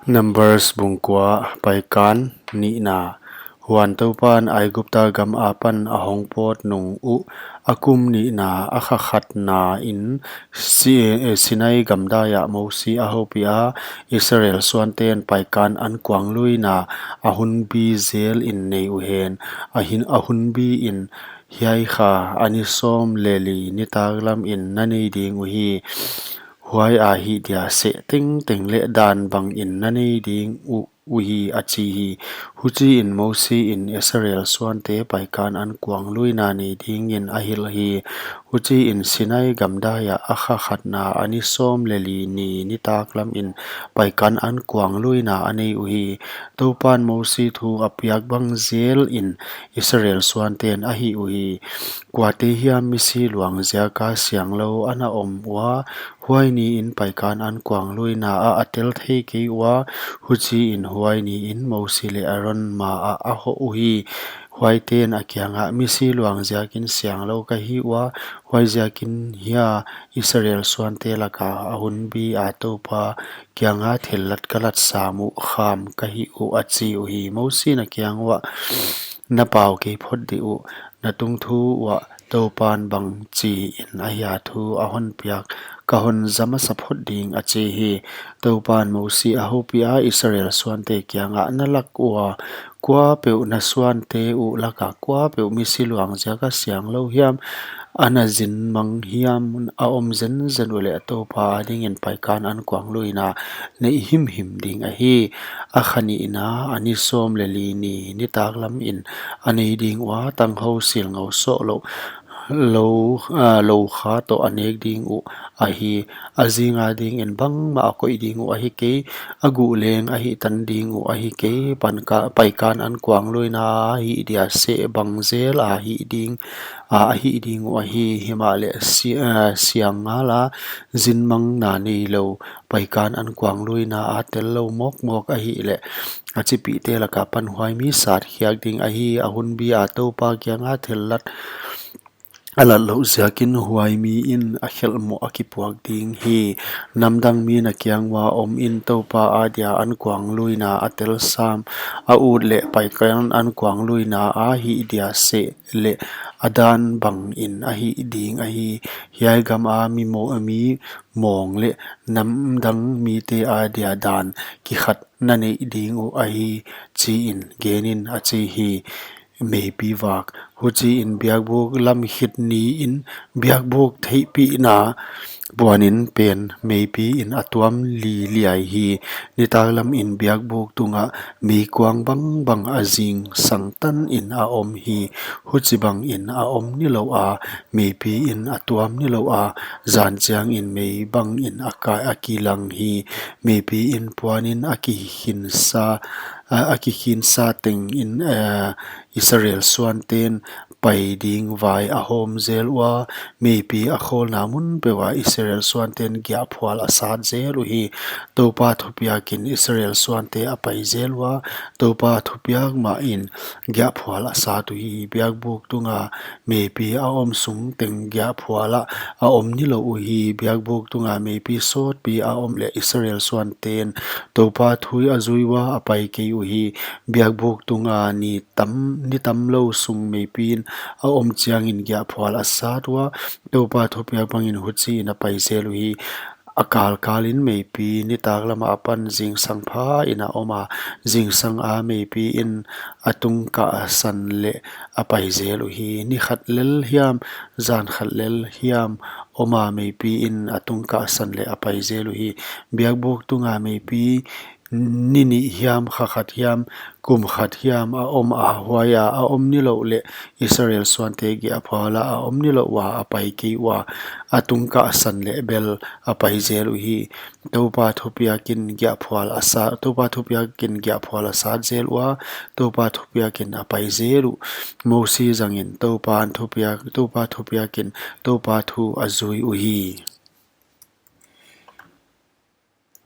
NAMBARS bungkwa paikan ni na huan topan ai gupta gam apan ahongpot nung u akum ni na akhakhat na in sinai gamdaya mosi ahopia Israel suanten paikan an kwang lui na ahunbi zel in nei uhen ahunbi in hiai kha anisom leli nitaglam in nani ding uhi huai a hi dia se ting ting le dan bang in nani ding uhi achi hi huchi in mosi in Israel suante paikan an kwang lui na ni ding in ahil hi huchi in sinai gamdaya akha khatna ani som leli ni nitaklam in paikan an kwang lui na ani uhi topan mosi thu apyak bang zel in Israel suanten ahi uhi kwate hiam misi luang zia ka siang lo ana om wa huai ni in paikan an kwang lui na a atel thei ke wa huchi in huai ni in mosi le aron ma a ho uhi huai ten akyanga misi luang ziakin siang lo ka hi wa huai ziakin hia Israel suante laka ahun bi a topa kyanga thelat kalat samu kham ka hi u achi uhi mosi na kyang wa na pau ke phot di u na tung thu wa topan bang chi in ahya thu ahon piak kahon zama saphot ding achi hi topan mosi ahopia Israel suante kyanga nalak wa kwa pe na suante u laka kwa pe misi luang jaka siang lo hiam ana zin mang hiam a om zen zen ule topa ding in paikan an kwang luina nei him him ding a hi a khani ina ani som le li ni ni taklam in ani ding wa tang ho sil ngau so lo kha to anek ding u a hi azinga ding in bang ma ko ding u a hi ke agu leng a hi tan ding u a hi ke paikan an kwang luina hi dia se bang zel a hi ding u a hi himale siang ngala zin mang na ni lo paikan an kwang luina a tel lo mok mok a hi le achi pi te la ka pan huai mi sat hiak ding a hi ahun bi a to pa kyang a thelat ala lo ziakin huai mi in a khel mo akipuak ding hi namdang mi na kyang wa om in topa adia an kwang luina atel sam a ut le paikan an kwang luina a hi dia se le adan bang in a hi ding a hi hiai gam a mi mong le namdang mi te adia dan ki khat na nei ding u a hi chi in genin a chi hi maybe wak huchi in biak buk lam hit ni in biak buk thei pi na buanin pen maybe in atuam li liai hi nitaglam in biak buk tunga mi kwang bang bang azing sangtan in a om hi huchi bang in a om ni lo a maybe in atuam ni lo a zan chiang in mei bang in akai akilang hi maybe in puanin aki hin sa ting in Israel suanten pai ding vai a hom zel wa maybe a khol namun pewa Israel suanten gya phwal asat zel hi topa thupia kin Israel suante a pai zel wa topa thupia ma in gya phwal asat hi biak buk tunga maybe a om sung teng gya phwala a om ni lo hi biak buk tunga maybe sot pi a om le Israel suanten topa thui azui wa a pai ke hi biak buk tunga ni tam lo sung maybe a om chiang in gya phwal asat wa topa thupia bangin huchi na pai zel hi akal kalin maybe ni taklama apan jing sang pha ina oma jing sang a maybe in atung ka san le apai zel hi ni khat lel hiam zan khat lel hiam oma maybe in atung ka san le apai zel hi biak buk tunga maybe nini hiam khakhat hiam kum khat hiam a om a huaya a om ni lo le Israel suante gi a phala a om ni lo wa apai ki wa atung ka san le bel apai zel hi topa thupia kin gya phwal asa topa thupia kin gya phwal asa zel wa topa thupia kin apai zelu mosi zangin topa thupia kin topa thu azui uhi